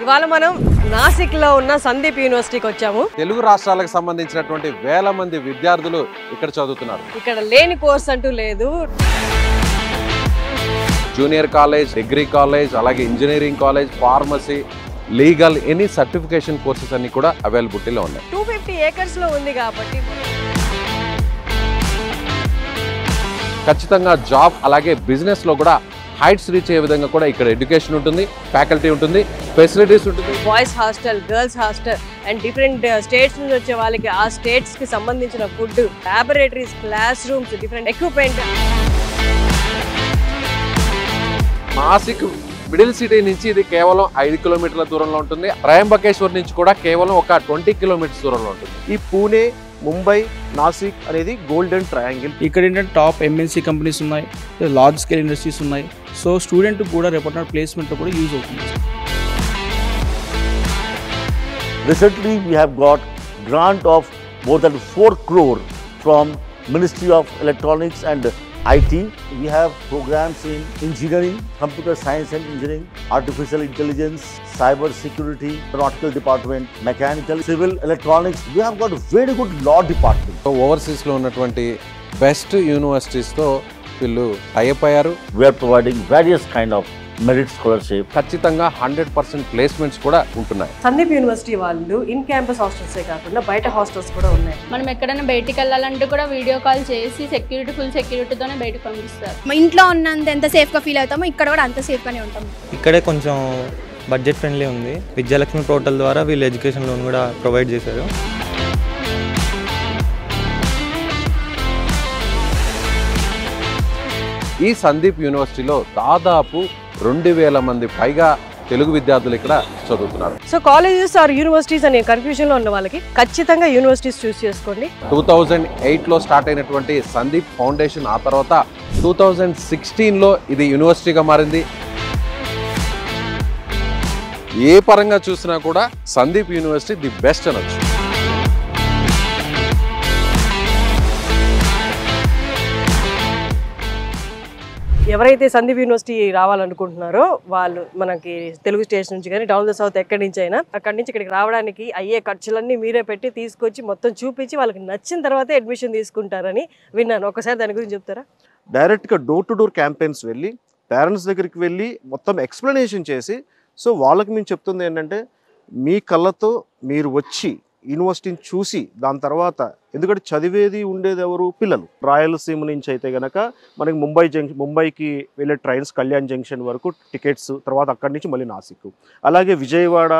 ఇవాళ మనం నాసిక్లో ఉన్న సందీప్ యూనివర్సిటీకి వచ్చాము. తెలుగు రాష్ట్రాలకు సంబంధించినటువంటి వేల మంది విద్యార్థులు ఇక్కడ చదువుతున్నారు. ఇక్కడ లేని కోర్స్ అంటూ లేదు. జూనియర్ కాలేజ్, డిగ్రీ కాలేజ్, అలాగే engineering college, pharmacy, legal, any certification courses అన్ని కూడా అవైలబిలిటీలో ఉన్నాయి. 250 acres లో ఉంది కాబట్టి ఖచ్చితంగా జాబ్ అలాగే బిజినెస్ లో కూడా హైట్స్ రీచ్ అయ్యే విధంగా కూడా ఇక్కడ ఎడ్యుకేషన్ ఉంటుంది, ఫ్యాకల్టీ ఉంటుంది, ఫెసిలిటీస్ ఉంటుంది. Boys hostel, girls hostel and different states నుంచి వచ్చే వాళ్ళకి ఆ స్టేట్స్ కి సంబంధించిన food, laboratories, classrooms, different equipment. Nashik middle city నుంచి ఇది కేవలం 5 కిలోమీటర్ల దూరంలో ఉంటుంది. త్రయంబకేశ్వర్ నుంచి కూడా కేవలం ఒక 20 కిలోమీటర్స్ దూరంలో ఉంటుంది. ఈ పూణే, ముంబై, నాసిక్ అనేది గోల్డెన్ ట్రయాంగిల్. ఇక్కడ ఏంటంటే టాప్ ఎంఎన్సీ కంపెనీస్ ఉన్నాయి, లార్జ్ స్కేల్ ఇండస్ట్రీస్ ఉన్నాయి. సో స్టూడెంట్ కూడా రేపటి ప్లేస్మెంట్ కూడా యూజ్ అవుతుంది. Recently we have got grant of more than 4 crore from Ministry of Electronics and IT. We have programs in engineering, computer science and engineering, artificial intelligence, cyber security, nautical department, mechanical, civil, electronics. We have got very good law department. Overseas లో ఉన్నటువంటి best universities తో వీళ్ళు tie up అయ్యారు. We are providing various kind of merit scholarship. ఖచ్చితంగా 100% placements కూడా ఉంటున్నాయి. Sandeep university వాళ్ళు in campus హాస్టల్సే కాకుండా బయట హాస్టల్స్ కూడా ఉన్నాయి. మనం ఎక్కడైనా బయటికి వెళ్ళాలంటే కూడా వీడియో కాల్ చేసి ఫుల్ సెక్యూరిటీతోనే బయటకు పంపిస్తారు. ఇంట్లో ఉన్నంత ఎంత సేఫ్గా ఫీల్ అవుతామో ఇక్కడ కూడా అంత సేఫ్గానే ఉంటాం. ఇక్కడే కొంచెం బడ్జెట్ ఫ్రెండ్లీ ఉంది. విద్యాలక్ష్మి పోర్టల్ ద్వారా వీళ్ళు ఎడ్యుకేషన్ లోన్ కూడా ప్రొవైడ్ చేశారు. ఈ సందీప్ యూనివర్సిటీలో దాదాపు 2000 మంది పైగా తెలుగు విద్యార్థులు ఇక్కడ చదువుతున్నారు. సో కాలేజెస్ ఆర్ యూనివర్సిటీస్ అనే కన్ఫ్యూజన్లో ఉన్న వాళ్ళకి ఖచ్చితంగా యూనివర్సిటీస్ చూస్ చేసుకోండి. 2008లో స్టార్ట్ అయినటువంటి సందీప్ ఫౌండేషన్ ఆ తర్వాత 2016లో ఇది యూనివర్సిటీగా మారింది. ఏ పరంగా చూసినా కూడా సందీప్ యూనివర్సిటీ ది బెస్ట్ అనొచ్చు. ఎవరైతే సందీప్ యూనివర్సిటీ రావాలనుకుంటున్నారో వాళ్ళు మనకి తెలుగు స్టేషన్ నుంచి కానీ డౌన్ ద సౌత్ ఎక్కడి నుంచి అయినా అక్కడి నుంచి ఇక్కడికి రావడానికి అయ్యే ఖర్చులన్నీ మీరే పెట్టి తీసుకొచ్చి మొత్తం చూపించి వాళ్ళకి నచ్చిన తర్వాతే అడ్మిషన్ తీసుకుంటారని విన్నాను. ఒకసారి దాని గురించి చెప్తారా? డైరెక్ట్గా డోర్ టు డోర్ క్యాంపెయిన్స్ వెళ్ళి పేరెంట్స్ దగ్గరికి వెళ్ళి మొత్తం ఎక్స్ప్లెనేషన్ చేసి, సో వాళ్ళకి మేము చెప్తుంది ఏంటంటే మీ కళ్ళతో మీరు వచ్చి యూనివర్సిటీని చూసి దాని తర్వాత, ఎందుకంటే చదివేది ఉండేది ఎవరు? పిల్లలు. రాయలసీమ నుంచి అయితే కనుక మనకి ముంబైకి వెళ్ళే ట్రైన్స్ కళ్యాణ్ జంక్షన్ వరకు టికెట్స్, తర్వాత అక్కడి నుంచి మళ్ళీ నాసిక్, అలాగే విజయవాడ,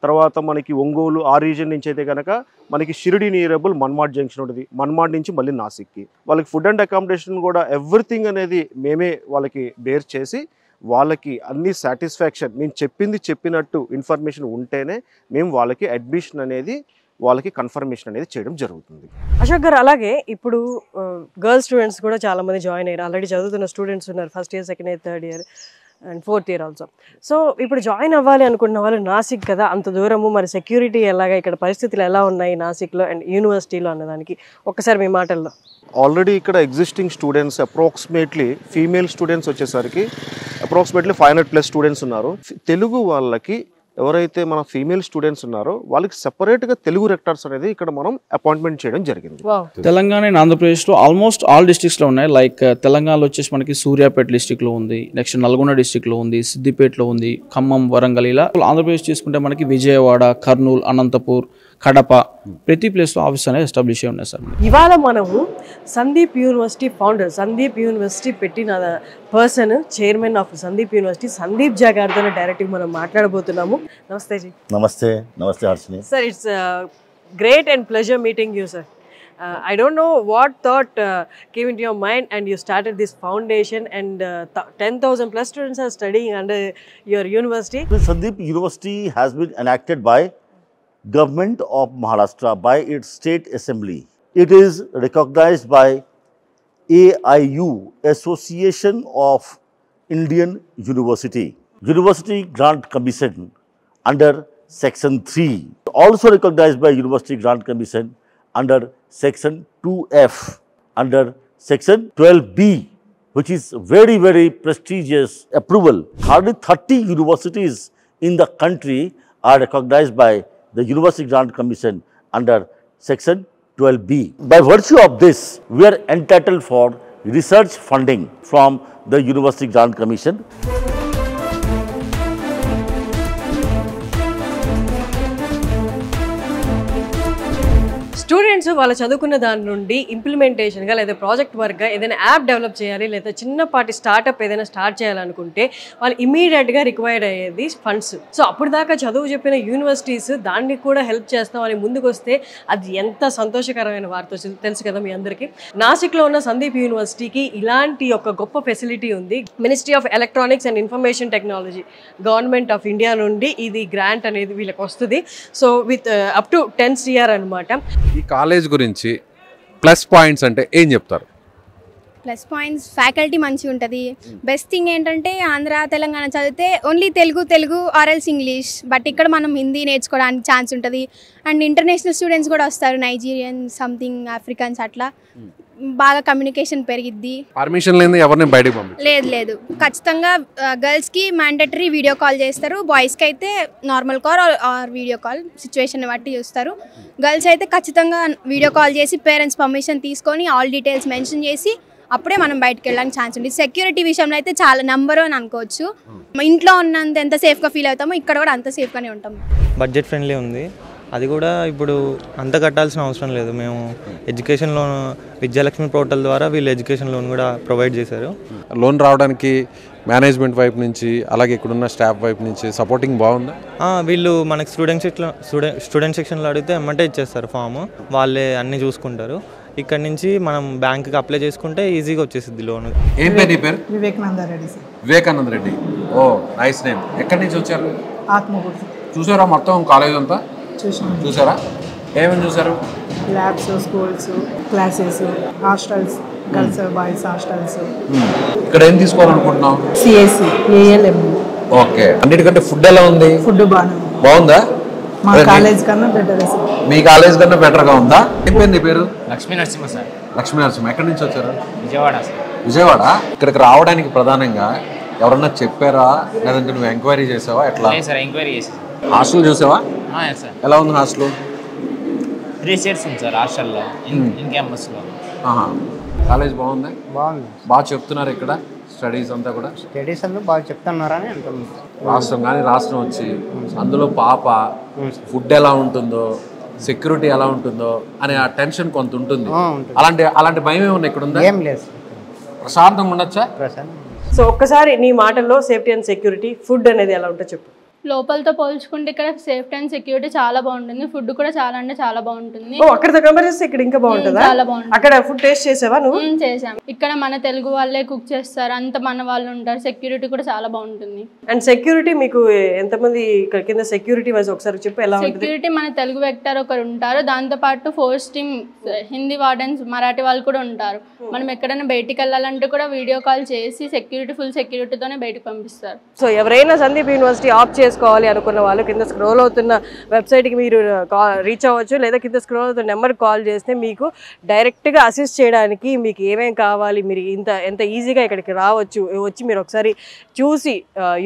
తర్వాత మనకి ఒంగోలు ఆ రీజన్ నుంచి అయితే కనుక మనకి షిరిడి నియరబుల్ మన్మాడ్ జంక్షన్ ఉంటుంది. మన్మాడ్ నుంచి మళ్ళీ నాసిక్కి. వాళ్ళకి ఫుడ్ అండ్ అకామిడేషన్ కూడా ఎవ్రీథింగ్ అనేది మేమే వాళ్ళకి బేర్ చేసి వాళ్ళకి అన్ని సాటిస్ఫాక్షన్, మేము చెప్పినట్టు ఇన్ఫర్మేషన్ ఉంటేనే మేము వాళ్ళకి అడ్మిషన్ అనేది, వాళ్ళకి కన్ఫర్మేషన్ అనేది చేయడం జరుగుతుంది. అశోక్ గారు, అలాగే ఇప్పుడు గర్ల్స్ స్టూడెంట్స్ కూడా చాలా మంది జాయిన్ అయ్యారు. ఆల్రెడీ చదువుతున్న స్టూడెంట్స్ ఉన్నారు, first year, second year, third year and fourth year also. So ఇప్పుడు జాయిన్ అవ్వాలి అనుకున్న వాళ్ళు నాసిక్ కదా, అంత దూరము, మరి సెక్యూరిటీ ఎలాగా, ఇక్కడ పరిస్థితులు ఎలా ఉన్నాయి నాసిక్లో అండ్ యూనివర్సిటీలో అన్నదానికి ఒక్కసారి మీ మాటల్లో. ఆల్రెడీ ఇక్కడ existing students approximately female students వచ్చేసరికి అప్రాక్సిమేట్లీ 500+ స్టూడెంట్స్ ఉన్నారు. తెలుగు వాళ్ళకి ఎవరైతే మన ఫీమేల్ స్టూడెంట్స్ ఉన్నారో వాళ్ళకి సెపరేట్గా తెలుగు రెక్టర్స్ అనేది ఇక్కడ మనం అపాయింట్మెంట్ చేయడం జరిగింది. తెలంగాణ అండ్ ఆంధ్రప్రదేశ్లో ఆల్మోస్ట్ ఆల్ డిస్ట్రిక్ట్స్లో ఉన్నాయి. లైక్ తెలంగాణలో వచ్చేసి మనకి సూర్యాపేట డిస్ట్రిక్ట్లో ఉంది, నెక్స్ట్ నల్గొండ డిస్ట్రిక్ట్లో ఉంది, సిద్దిపేటలో ఉంది, ఖమ్మం, వరంగల్. ఇలా ఆంధ్రప్రదేశ్ తీసుకుంటే మనకి విజయవాడ, కర్నూలు, అనంతపూర్, కడప, ప్రతి ప్లేస్లో ఆఫీస్ అనేది ఎస్టాబ్లిష్ అయి ఉన్నాయి సార్. ఇవాళ మనము Sandip university founder, Sandip university పెట్టిన person, chairman of Sandip university Sandeep Jha గారితో డైరెక్ట్గా మనం మాట్లాడబోతున్నాము. నమస్తే జీ. నమస్తే Harshini. Sir, it's great and pleasure meeting you sir. I don't know what thought came into your mind and you started this foundation and 10,000+ students are studying under your university. Sandeep University has been enacted by Government of Maharashtra, by its state assembly. It is recognized by AIU, Association of Indian University. University Grant Commission under Section 3. Also recognized by University Grant Commission under Section 2F, under Section 12B, which is very, very prestigious approval. Hardly 30 universities in the country are recognized by the University Grant Commission under Section 12B. By virtue of this, we are entitled for research funding from the University Grant Commission. Students వాళ్ళు చదువుకున్న దాని నుండి ఇంప్లిమెంటేషన్గా లేదా project వర్క్గా ఏదైనా app develop చేయాలి లేదా చిన్నపాటి startup ఏదైనా స్టార్ట్ చేయాలనుకుంటే వాళ్ళు ఇమీడియట్గా రిక్వైర్డ్ అయ్యేది ఫండ్స్. సో అప్పుడు దాకా చదువు చెప్పిన యూనివర్సిటీస్ దాన్ని కూడా హెల్ప్ చేస్తామని ముందుకు వస్తే అది ఎంత సంతోషకరమైన వార్త తెలుసు కదా మీ అందరికీ. నాసిక్లో ఉన్న సందీప్ యూనివర్సిటీకి ఇలాంటి ఒక గొప్ప ఫెసిలిటీ ఉంది. Ministry of electronics and information technology, government of India నుండి ఇది గ్రాంట్ అనేది వీళ్ళకి వస్తుంది. So with up to 10 CR అనమాట. ఈ కాలేజ్ గురించి ప్లస్ పాయింట్స్ అంటే ఏం చెప్తారు? ప్లస్ పాయింట్స్ ఫ్యాకల్టీ మంచిగా ఉంటుంది. బెస్ట్ థింగ్ ఏంటంటే ఆంధ్ర తెలంగాణ చదివితే ఓన్లీ తెలుగు ఆర్ఎల్స్ ఇంగ్లీష్, బట్ ఇక్కడ మనం హిందీ నేర్చుకోవడానికి ఛాన్స్ ఉంటుంది. అండ్ ఇంటర్నేషనల్ స్టూడెంట్స్ కూడా వస్తారు, నైజీరియన్ సంథింగ్ ఆఫ్రికన్స్, అట్లా బాగా కమ్యూనికేషన్ పెరిగిద్ది. పర్మిషన్ లేదు ఎవరిని బయటకు పంపించారు? లేదు ఖచ్చితంగా గర్ల్స్కి మ్యాండేటరీ వీడియో కాల్ చేస్తారు, బాయ్స్కి అయితే normal call or video call situation బట్టి చూస్తారు. గర్ల్స్ అయితే ఖచ్చితంగా వీడియో కాల్ చేసి పేరెంట్స్ పర్మిషన్ తీసుకొని ఆల్ డీటెయిల్స్ మెన్షన్ చేసి అప్పుడే మనం బయటకు వెళ్ళడానికి ఛాన్స్ ఉంది. సెక్యూరిటీ విషయంలో అయితే చాలా నెంబర్ అని అనుకోవచ్చు. ఇంట్లో ఉన్నంత ఎంత సేఫ్గా ఫీల్ అవుతామో ఇక్కడ కూడా అంత సేఫ్గానే ఉంటాం. బడ్జెట్ ఫ్రెండ్లీ ఉంది. అది కూడా ఇప్పుడు అంత కట్టాల్సిన అవసరం లేదు. మేము ఎడ్యుకేషన్ లోన్ విద్యాలక్ష్మి పోర్టల్ ద్వారా వీళ్ళు ఎడ్యుకేషన్ లోన్ కూడా ప్రొవైడ్ చేశారు. లోన్ రావడానికి మేనేజ్మెంట్ వైపు నుంచి అలాగే ఇక్కడున్న స్టాఫ్ వైపు నుంచి సపోర్టింగ్ బాగుందా? వీళ్ళు మనకి స్టూడెంట్ సెక్షన్లో అడిగితే ఎమ్మంటే ఇచ్చేస్తారు ఫామ్, వాళ్ళే అన్నీ చూసుకుంటారు. ఇక్కడ నుంచి మనం బ్యాంక్కి అప్లై చేసుకుంటే ఈజీగా వచ్చేసింది లోన్. ఏం పేరు నీ పేరు? వివేకానంద రెడ్డి సార్. వివేకానంద రెడ్డి, ఓ నైస్ నేమ్. ఎక్కడి నుంచి వచ్చారు? ఆత్మకూరు. చూసారా మొత్తం కాలేజ్ అంతా? చూసారా? ఏమేమి చూసారు? Labs, schools, classes, hostels, girls boys hostels. ఇక్కడ ఏం తీసుకోవాలనుకుంటున్నావు? CSC, ALM. ఓకే, అన్నిటికంటే ఫుడ్ ఎలా ఉంది? ఫుడ్ బాగుందా? మా కాలేజ్ కన్నా బెటర్. మీ కాలేజ్ కన్నా బెటర్ గా ఉందా? ఏం పేరు నీ పేరు? లక్ష్మీ నరసింహ సార్. లక్ష్మీ నరసింహ. ఎక్కడి నుంచి వచ్చారు? విజయవాడ సార్. విజయవాడ. ఇక్కడికి రావడానికి ప్రధానంగా ఎవరన్నా చెప్పారా లేదంటే నువ్వు ఎంక్వైరీ చేసావా? ఎట్లా సార్ ఎంక్వైరీ చేసి. హాస్టల్ చూసావా? సార్. ఎలా ఉంది హాస్టల్? 3 seats ఉంది సార్ హాస్టల్లో, ఇన్ క్యాంపస్లో. కాలేజ్ బాగుంది? బాగుంది. బాగా చెప్తున్నారు ఇక్కడ స్టడీస్ అంతా కూడా? స్టడీస్ అంతా బాగా చెప్తున్నారని అనుకుంటున్నాను. రాష్ట్రం వచ్చి అందులో పాప ఫుడ్ ఎలా ఉంటుందో, సెక్యూరిటీ ఎలా ఉంటుందో అనే ఆ టెన్షన్ కొంత ఉంటుంది. అలాంటి భయం ఏమన్నా ఇక్కడ ఉందా? ఏం లేదు. ప్రశాంతంగా ఉండొచ్చా? సో ఒక్కసారి నీ మాటల్లో సేఫ్టీ అండ్ సెక్యూరిటీ, ఫుడ్ అనేది ఎలా ఉంటుందో చెప్పు. లోపలతో పోల్చుకుంటే ఇక్కడ సేఫ్టీ అండ్ సెక్యూరిటీ చాలా బాగుంటుంది. ఫుడ్ కూడా చాలా అంటే చాలా బాగుంటుంది. అక్కడతో కంపేర్ చేస్తే ఇక్కడ ఇంకా బాగుంటుందా? చాలా బాగుంటుంది. అక్కడ ఫుడ్ టేస్ట్ చేసావా నువ్వు? చేసాం. ఇక్కడ మన తెలుగు వాళ్ళే కుక్ చేస్తారు, అంత మన వాళ్ళు ఉంటారు. సెక్యూరిటీ కూడా చాలా బాగుంటుంది. అండ్ సెక్యూరిటీ మీకు ఎంతమంది ఇక్కడ కింద సెక్యూరిటీ వైజ్ ఒకసారి చెప్పు ఎలా ఉంటుంది? సెక్యూరిటీ మన తెలుగు వెక్టర్ ఒకరు ఉంటారు, దాంతో పాటు force team, Hindi wardens, Marathi వాళ్ళు కూడా ఉంటారు. మనం ఎక్కడైనా బయటికి వెళ్ళాలంటే కూడా వీడియో కాల్ చేసి ఫుల్ సెక్యూరిటీతోనే బయటకు పంపిస్తారు. సో ఎవరైనా సందీప్ యూనివర్సిటీ ఆప్ చేసుకోవాలి అనుకున్న వాళ్ళు కింద స్క్రోల్ అవుతున్న వెబ్సైట్కి మీరు రీచ్ అవ్వచ్చు, లేదా కింద స్క్రోల్ అవుతున్న నెంబర్కి కాల్ చేస్తే మీకు డైరెక్ట్గా అసిస్ట్ చేయడానికి మీకు ఏమేమి కావాలి, మీరు ఎంత ఈజీగా ఇక్కడికి రావచ్చు, వచ్చి మీరు ఒకసారి చూసి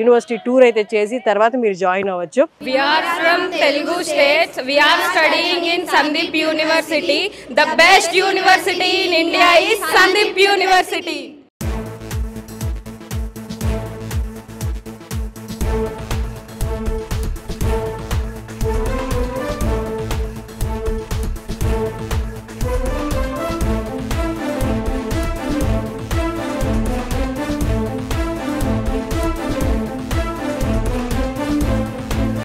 యూనివర్సిటీ టూర్ అయితే చేసి తర్వాత మీరు జాయిన్ అవ్వచ్చు. We are from Telugu states. We are studying in Sandeep University. The best university in India is Sandeep University.